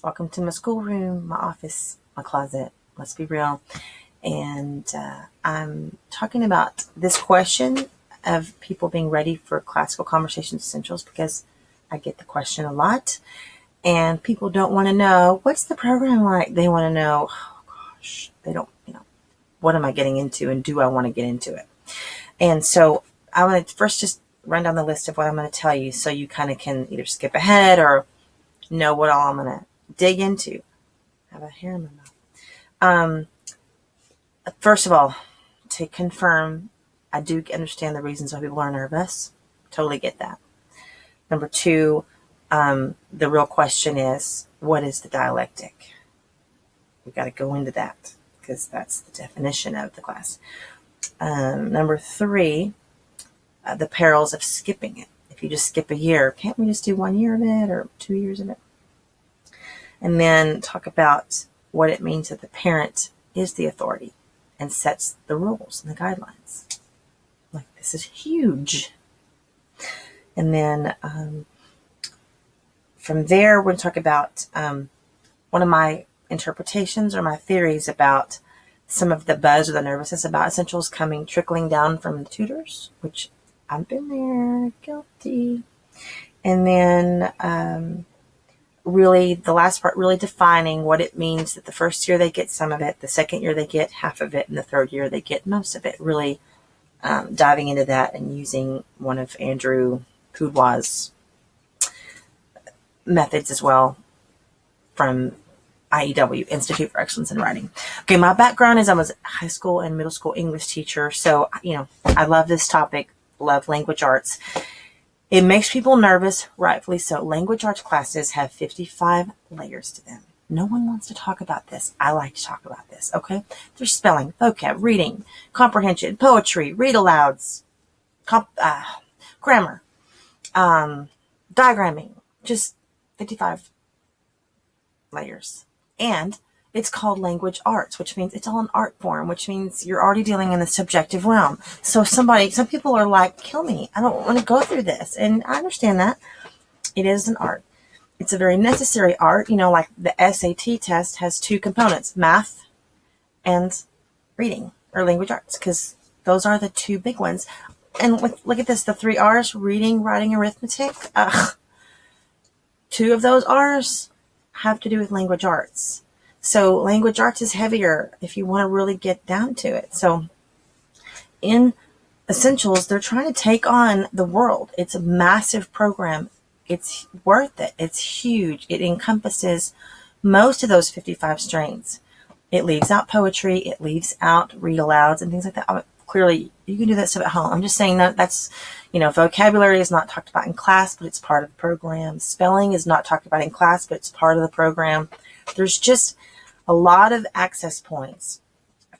Welcome to my schoolroom, my office, my closet. Let's be real. And I'm talking about this question of people being ready for classical conversation essentials because I get the question a lot. And people don't want to know, what's the program like? They want to know, oh gosh, they don't, what am I getting into and do I want to get into it? And so I want to first just run down the list of what I'm going to tell you so you kind of can either skip ahead or know what all I'm going to dig into. I have a hair in my mouth. First of all, to confirm, I do understand the reasons why people are nervous. Totally get that. Number two, the real question is, what is the dialectic? We've got to go into that because that's the definition of the class. Number three, the perils of skipping it. If you just skip a year, can't we just do 1 year of it or 2 years of it? And then talk about what it means that the parent is the authority and sets the rules and the guidelines. Like, this is huge. And then from there, we're going to talk about one of my interpretations or my theories about some of the buzz or the nervousness about essentials trickling down from the tutors, which I've been there, guilty. And then really the last part, really defining what it means that the first year they get some of it, the second year they get half of it, and the third year they get most of it. Really diving into that and using one of Andrew Pudwa's methods as well from IEW, Institute for Excellence in Writing. Okay, my background is I was a high school and middle school English teacher, so, I love this topic, love language arts. It makes people nervous, rightfully so. Language arts classes have 55 layers to them. No one wants to talk about this. I like to talk about this, okay? There's spelling, vocab, reading, comprehension, poetry, read-alouds, grammar, diagramming, just 55 layers. And it's called language arts, which means it's all an art form, which means you're already dealing in the subjective realm. So some people are like, kill me. I don't want to go through this. And I understand that. It is an art. It's a very necessary art. Like the SAT test has two components, math and reading or language arts, because those are the two big ones. And look at this, the 3 R's, reading, writing, arithmetic. Two of those R's have to do with language arts. So language arts is heavier if you want to really get down to it. So in Essentials, they're trying to take on the world. It's a massive program. It's worth it. It's huge. It encompasses most of those 55 strains. It leaves out poetry. It leaves out read-alouds and things like that. Clearly, you can do that stuff at home. I'm just saying that that's, vocabulary is not talked about in class, but it's part of the program. Spelling is not talked about in class, but it's part of the program. There's just a lot of access points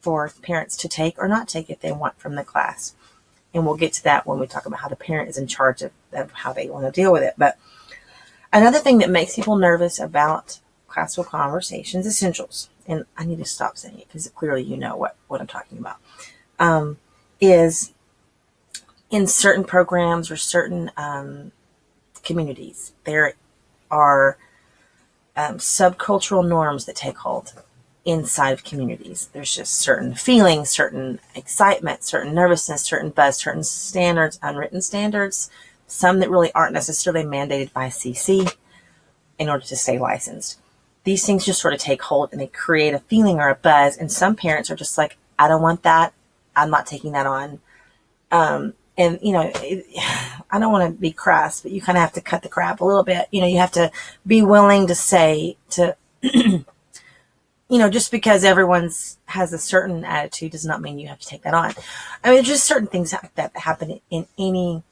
for parents to take or not take if they want from the class. And we'll get to that when we talk about how the parent is in charge of how they want to deal with it. But another thing that makes people nervous about classical conversations essentials, and I need to stop saying it because clearly you know what I'm talking about, is in certain programs or certain communities, there are subcultural norms that take hold inside of communities. There's just certain feelings, certain excitement, certain nervousness, certain buzz, certain standards, unwritten standards, some that really aren't necessarily mandated by CC in order to stay licensed. These things just sort of take hold and they create a feeling or a buzz, and some parents are just like, I don't want that. I'm not taking that on. I don't want to be crass, but you kind of have to cut the crap a little bit. You have to be willing to say just because everyone's has a certain attitude does not mean you have to take that on. I mean, just certain things that happen in any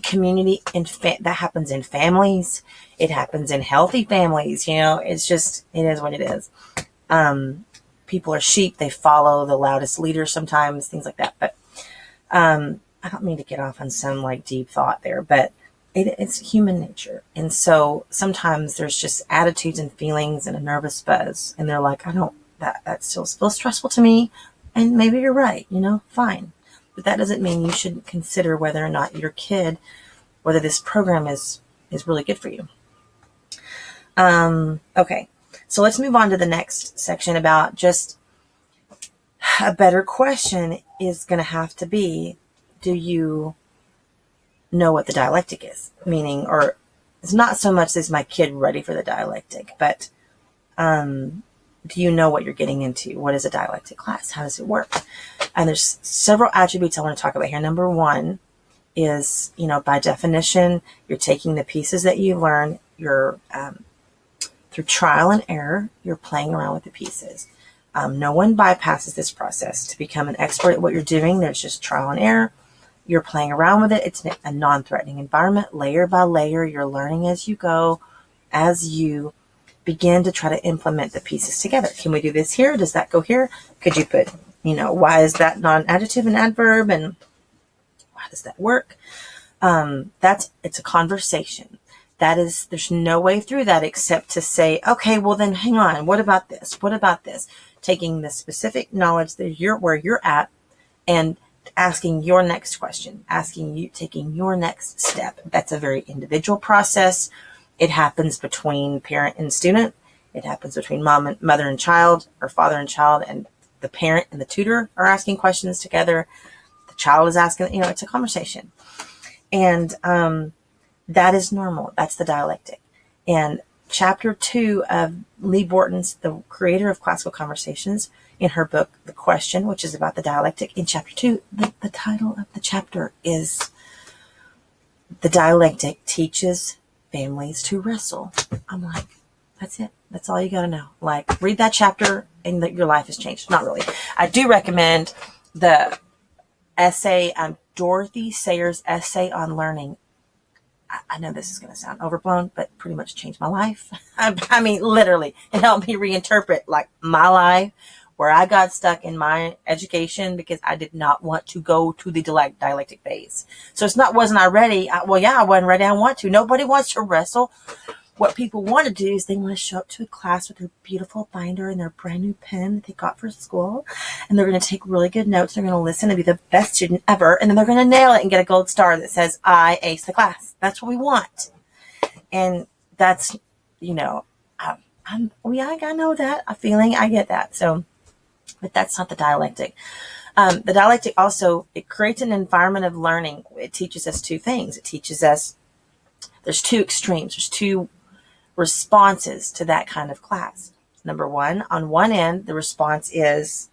community, that happens in families. It happens in healthy families. It's just, it is what it is. People are sheep. They follow the loudest leader sometimes, things like that. But I don't mean to get off on some deep thought there, but it's human nature. And so sometimes there's just attitudes and feelings and a nervous buzz. And they're like, that still feels stressful to me. And maybe you're right, fine. But that doesn't mean you shouldn't consider whether or not your kid, whether this program is really good for you. Okay. So let's move on to the next section about just a better question is going to have to be, do you know what the dialectic is? Meaning, or it's not so much is my kid ready for the dialectic, but do you know what you're getting into? What is a dialectic class? How does it work? And there's several attributes I want to talk about here. Number one is, by definition, you're taking the pieces that you learn, you're through trial and error, you're playing around with the pieces. No one bypasses this process. To become an expert at what you're doing, there's just trial and error. You're playing around with it. It's a non-threatening environment. Layer by layer, you're learning as you go, as you begin to try to implement the pieces together. Can we do this here? Does that go here? Could you put, why is that not an adjective and adverb? And how does that work? It's a conversation. There's no way through that except to say, okay, well then hang on. What about this? What about this? Taking the specific knowledge that where you're at and asking your next question, taking your next step. That's a very individual process. It happens between parent and student. It happens between mother and child, or father and child, and the parent and the tutor are asking questions together. The child is asking, it's a conversation. And that is normal. That's the dialectic. And chapter 2 of Leigh Bortin's, the creator of Classical Conversations, in her book, The Question, which is about the dialectic, in chapter 2, the title of the chapter is The Dialectic Teaches Families to Wrestle. I'm like, that's it. That's all you got to know. Like, read that chapter and your life has changed. Not really. I do recommend the essay, Dorothy Sayers' essay on learning. I know this is going to sound overblown, but pretty much changed my life. I mean, literally, it helped me reinterpret like my life, where I got stuck in my education because I did not want to go to the dialectic phase. So wasn't I ready? I wasn't ready. I want to. Nobody wants to wrestle. What people want to do is they want to show up to a class with their beautiful binder and their brand new pen that they got for school. And they're going to take really good notes. They're going to listen and be the best student ever. And then they're going to nail it and get a gold star that says, I aced the class. That's what we want. And that's, I know that feeling. I get that. So, but that's not the dialectic. The dialectic also, it creates an environment of learning. It teaches us two things. It teaches us there's two extremes. There's two responses to that kind of class. Number one, on one end, the response is,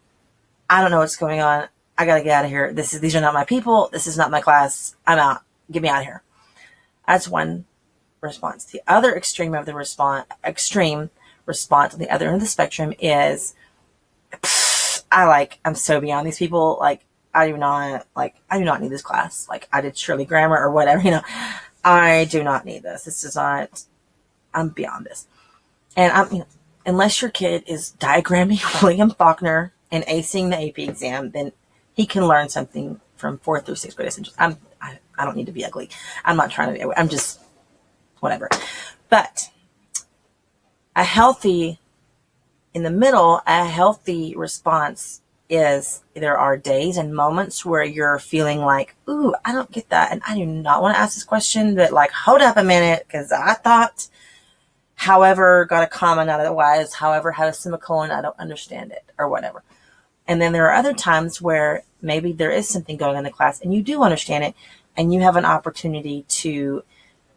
I don't know what's going on. I got to get out of here. These are not my people. This is not my class. I'm out. Get me out of here. That's one response. The other extreme of the extreme response on the other end of the spectrum is, I'm so beyond these people. Like, I do not need this class. Like, I did Shirley Grammar or whatever, I do not need this. This is not, I'm beyond this. And unless your kid is diagramming William Faulkner and acing the AP exam, then he can learn something from 4th through 6th grade essentials. I don't need to be ugly. I'm not trying to be, I'm just, whatever. But in the middle, a healthy response is there are days and moments where you're feeling like, ooh, I don't get that. And I do not want to ask this question, but like, hold up a minute, because I thought, however, got a comma, not otherwise, however, had a semicolon, I don't understand it, or whatever. And then there are other times where maybe there is something going on in the class and you do understand it, and you have an opportunity to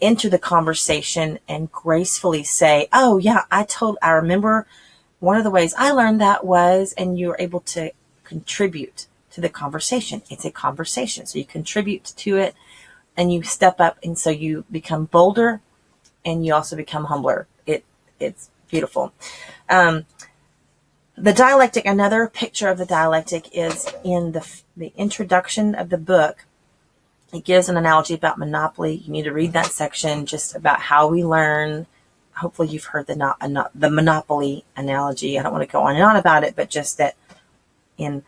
enter the conversation and gracefully say, oh yeah, I remember one of the ways I learned that was, and you're able to contribute to the conversation. It's a conversation. So you contribute to it and you step up. And so you become bolder and you also become humbler. It's beautiful. The dialectic, another picture of the dialectic is in the introduction of the book. It gives an analogy about monopoly. You need to read that section just about how we learn. Hopefully you've heard the monopoly analogy. I don't want to go on and on about it, but just that in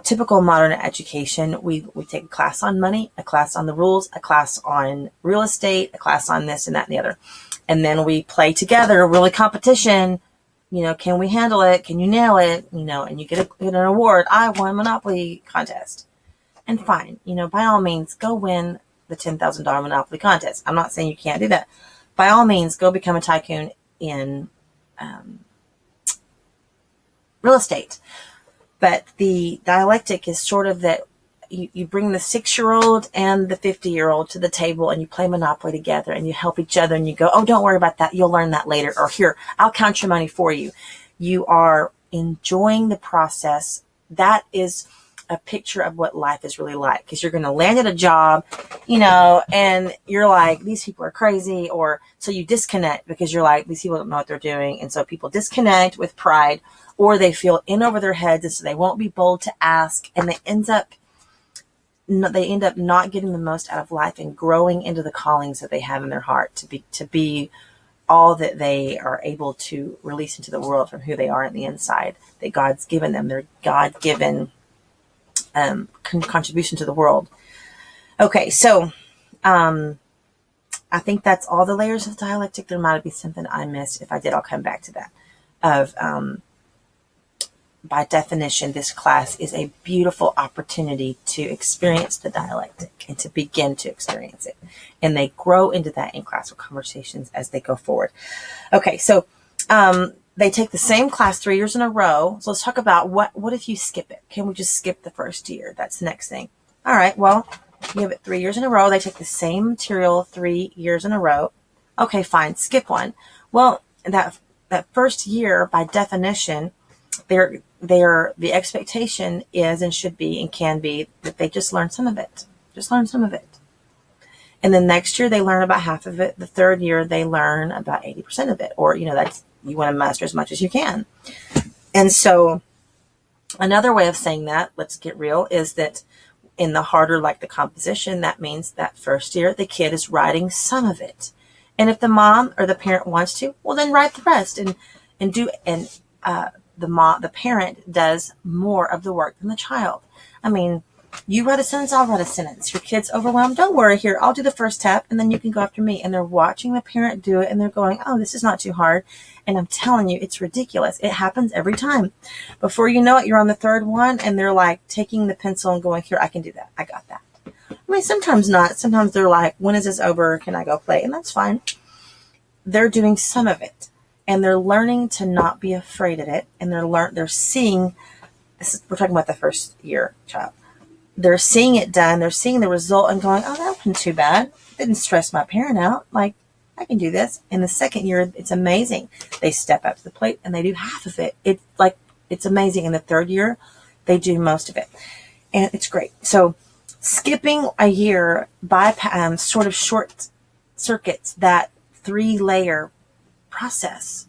typical modern education, we take a class on money, a class on the rules, a class on real estate, a class on this and that and the other. And then we play together, really competition. Can we handle it? Can you nail it? And you get an award. I won a Monopoly contest. And fine, by all means, go win the $10,000 Monopoly contest. I'm not saying you can't do that. By all means, go become a tycoon in real estate. But the dialectic is sort of that you bring the 6-year-old and the 50-year-old to the table and you play Monopoly together and you help each other and you go, oh, don't worry about that. You'll learn that later. Or here, I'll count your money for you. You are enjoying the process. That is a picture of what life is really like, because you're going to land at a job, and you're like, these people are crazy. Or so you disconnect because you're like, these people don't know what they're doing. And so people disconnect with pride, or they feel in over their heads, and so they won't be bold to ask, and they end up not getting the most out of life and growing into the callings that they have in their heart to be all that they are able to release into the world from who they are on the inside, that God's given them, their God-given contribution to the world. Okay, so I think that's all the layers of dialectic. There might be something I missed. If I did, I'll come back to that. By definition, this class is a beautiful opportunity to experience the dialectic and to begin to experience it. And they grow into that in classical conversations as they go forward. Okay, so they take the same class 3 years in a row. So let's talk about what if you skip it? Can we just skip the first year? That's the next thing. All right, well, you have it 3 years in a row. They take the same material 3 years in a row. Okay, fine, skip one. Well, that first year, by definition, the expectation is and should be and can be that they just learn some of it. Just learn some of it. And then next year they learn about half of it. The third year they learn about 80% of it. Or, that's, you want to master as much as you can. And so another way of saying that, let's get real, is that in the harder, like the composition, that means that first year the kid is writing some of it. And if the mom or the parent wants to, well, then write the rest the parent does more of the work than the child. I mean, you write a sentence, I'll write a sentence. Your kid's overwhelmed, don't worry, here, I'll do the first tap, and then you can go after me. And they're watching the parent do it, and they're going, oh, this is not too hard. And I'm telling you, it's ridiculous. It happens every time. Before you know it, you're on the third one, and they're like taking the pencil and going, here, I can do that. I got that. I mean, sometimes not. Sometimes they're like, when is this over? Can I go play? And that's fine. They're doing some of it. And they're learning to not be afraid of it. And they're seeing, we're talking about the first year child. They're seeing it done. They're seeing the result and going, oh, that wasn't too bad. Didn't stress my parent out. Like, I can do this. In the second year, it's amazing. They step up to the plate and they do half of it. It's amazing. In the third year, they do most of it. And it's great. So skipping a year by sort of short circuits that 3-layer process,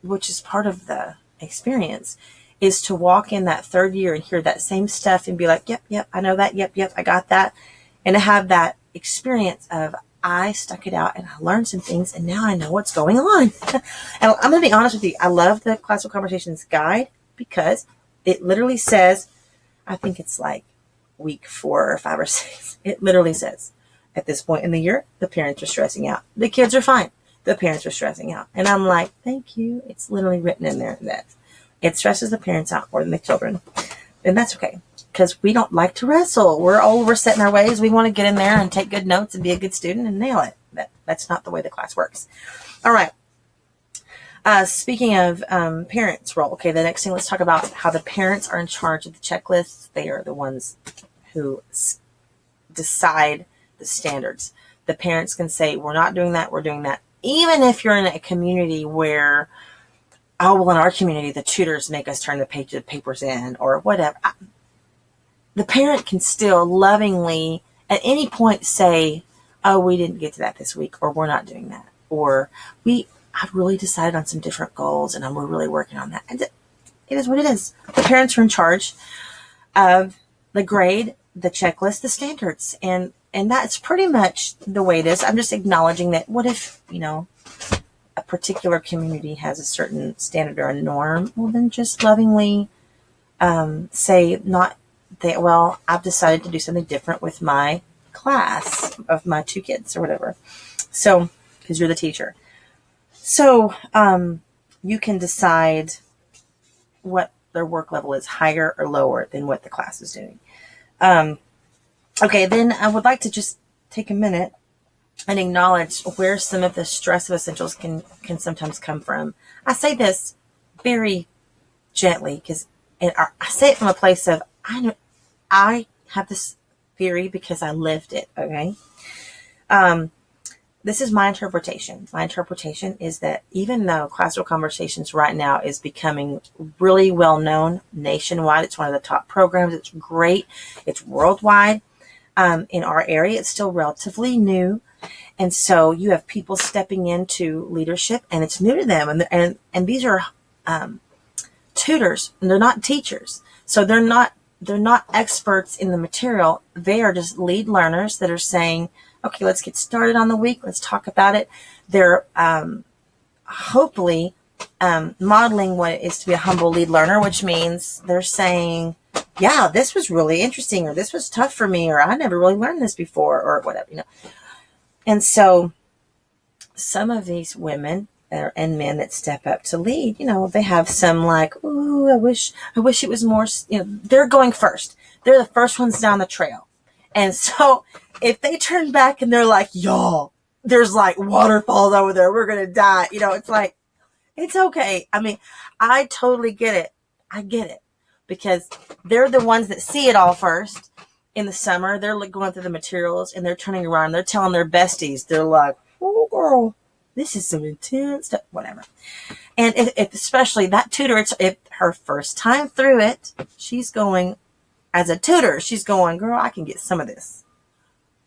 which is part of the experience, is to walk in that third year and hear that same stuff and be like, yep, I know that. Yep, I got that. And to have that experience of, I stuck it out and I learned some things and now I know what's going on. And I'm going to be honest with you. I love the Classical Conversations guide because it literally says, I think it's like week 4 or 5 or 6. It literally says, at this point in the year, the parents are stressing out. The kids are fine. The parents are stressing out. And I'm like, thank you. It's literally written in there that it stresses the parents out more than the children. And that's okay, because we don't like to wrestle. We're old. We're set in our ways. We want to get in there and take good notes and be a good student and nail it. That's not the way the class works. All right. Speaking of parents' role, okay, the next thing, let's talk about how the parents are in charge of the checklists. They are the ones who decide the standards. The parents can say, we're not doing that, we're doing that. Even if you're in a community where, oh, well, in our community, the tutors make us turn the papers in or whatever. The parent can still lovingly at any point say, oh, we didn't get to that this week, or we're not doing that. Or I've really decided on some different goals and we're really working on that. And it is what it is. The parents are in charge of the grade, the checklist, the standards. And that's pretty much the way it is. I'm just acknowledging that what if, a particular community has a certain standard or a norm, well, then just lovingly say, not that, well, I've decided to do something different with my class of my 2 kids or whatever. So, because you're the teacher. So, you can decide what their work level is, higher or lower than what the class is doing. Okay, then I would like to just take a minute and acknowledge where some of the stress of essentials can sometimes come from. I say this very gently, because I say it from a place of, I have this theory because I lived it. Okay. This is my interpretation. My interpretation is that even though classical conversations right now is becoming really well known nationwide, it's one of the top programs. It's great. It's worldwide. In our area, it's still relatively new. And so you have people stepping into leadership, and it's new to them. And these are tutors, and they're not teachers. So they're not experts in the material. They are just lead learners that are saying, okay, let's get started on the week. Let's talk about it. They're hopefully modeling what it is to be a humble lead learner, which means they're saying, yeah, this was really interesting, or this was tough for me, or I never really learned this before, or whatever, And so some of these women and men that step up to lead, they have some like, ooh, I wish it was more, they're going first. They're the first ones down the trail. And so if they turn back and they're like, y'all, there's like waterfalls over there, we're going to die. It's like, it's okay. I mean, I totally get it. I get it, because they're the ones that see it all first. In the summer, they're going through the materials, and they're turning around. They're telling their besties. They're like, oh, girl, this is some intense stuff, whatever. And if especially that tutor, if her first time through it, she's going, as a tutor, she's going, girl, I can get some of this.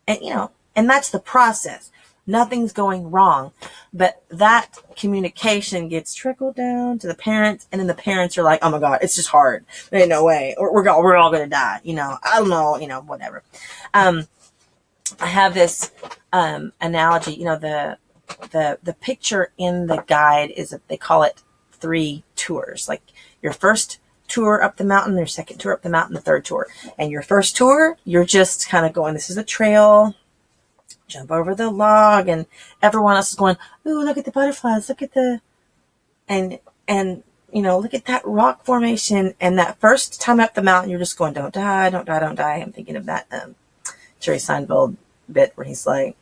And, and that's the process. Nothing's going wrong. But that communication gets trickled down to the parents, and then the parents are like, oh my God, it's just hard. There ain't no way. We're all going to die. I don't know, whatever. I have this analogy, the picture in the guide is, they call it 3 tours. Like your first tour up the mountain, your second tour up the mountain, the third tour. And your first tour, you're just kind of going, this is a trail, jump over the log, and everyone else is going, ooh, look at the butterflies, look at the, and look at that rock formation. And that first time up the mountain, you're just going, don't die, don't die, don't die. I'm thinking of that Jerry Seinfeld bit where he's like,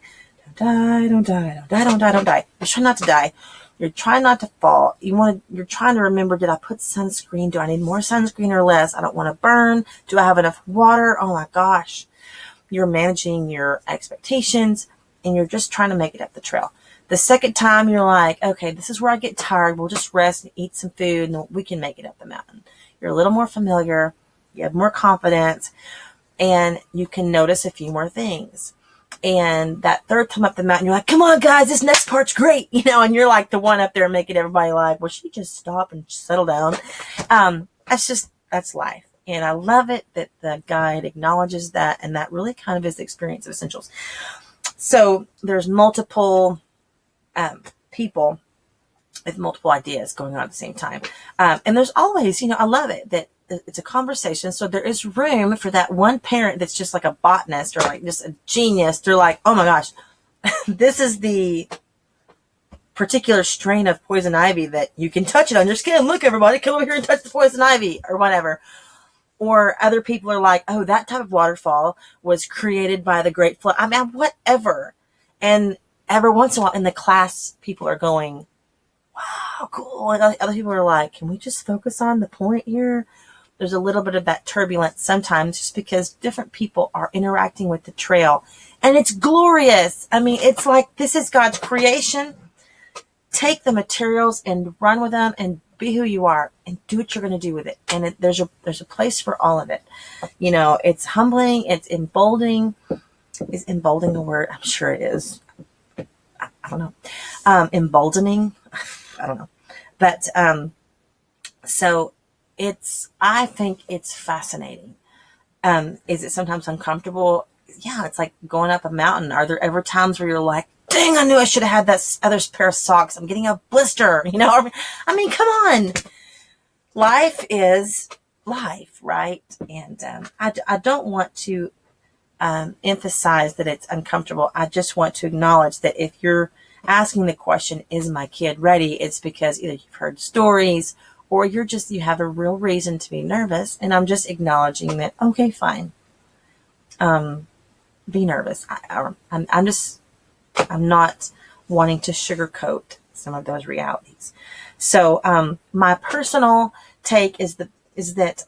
don't die, don't die, don't die, don't die, don't die. You're trying not to die. You're trying not to fall. You're trying to remember, did I put sunscreen? Do I need more sunscreen or less? I don't want to burn. Do I have enough water? Oh my gosh. You're managing your expectations, and you're just trying to make it up the trail. The second time, you're like, okay, this is where I get tired. We'll just rest and eat some food, and we can make it up the mountain. You're a little more familiar. You have more confidence, and you can notice a few more things. And that third time up the mountain, you're like, come on, guys, this next part's great. And you're like the one up there making everybody like, will she just stop and settle down? That's life. And I love it that the guide acknowledges that, and that really kind of is the experience of essentials. So there's multiple people with multiple ideas going on at the same time. And there's always, I love it that it's a conversation. So there is room for that one parent that's just like a botanist, or like just a genius. They're like, oh my gosh, this is the particular strain of poison ivy that you can touch it on your skin. Look, everybody, come over here and touch the poison ivy, or whatever. Or other people are like, oh, that type of waterfall was created by the Great Flood. I mean, whatever. And every once in a while in the class, people are going, wow, cool. And other people are like, can we just focus on the point here? There's a little bit of that turbulence sometimes, just because different people are interacting with the trail. And it's glorious. I mean, it's like, this is God's creation. Take the materials and run with them, and be who you are, and do what you're going to do with it. And there's a place for all of it. It's humbling. It's emboldening. Is emboldening a word? I'm sure it is. I don't know. Emboldening. I don't know. But, so I think it's fascinating. Is it sometimes uncomfortable? Yeah. It's like going up a mountain. Are there ever times where you're like, dang, I knew I should have had that other pair of socks. I'm getting a blister, I mean, come on. Life is life, right? And I don't want to emphasize that it's uncomfortable. I just want to acknowledge that if you're asking the question, is my kid ready? It's because either you've heard stories, or you have a real reason to be nervous. And I'm just acknowledging that, okay, fine. Be nervous. I'm not wanting to sugarcoat some of those realities. So my personal take is that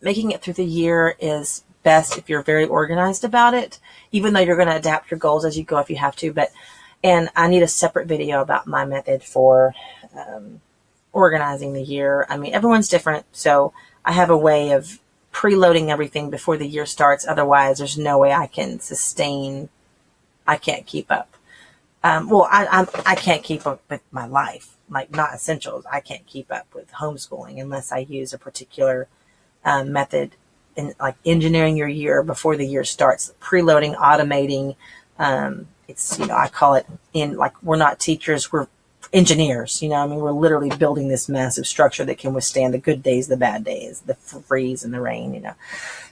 making it through the year is best if you're very organized about it, even though you're going to adapt your goals as you go if you have to. And I need a separate video about my method for organizing the year. I mean, everyone's different, so I have a way of preloading everything before the year starts. Otherwise, there's no way I can sustain. I can't keep up. I can't keep up with my life, like not essentials. I can't keep up with homeschooling unless I use a particular method in like engineering your year before the year starts, preloading, automating. It's, I call it we're not teachers, we're engineers, I mean, we're literally building this massive structure that can withstand the good days, the bad days, the freeze and the rain,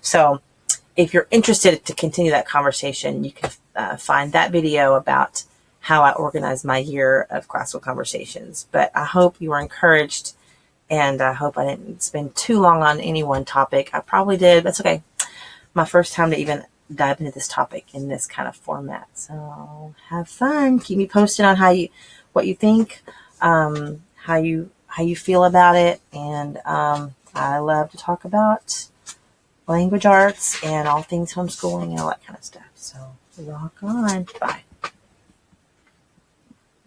So if you're interested to continue that conversation, you can find that video about how I organize my year of classical conversations. But I hope you were encouraged, and I hope I didn't spend too long on any one topic. I probably did. That's okay. My first time to even dive into this topic in this kind of format. So have fun. Keep me posted on what you think, how you feel about it. And I love to talk about language arts and all things homeschooling and all that kind of stuff. So rock on. Bye.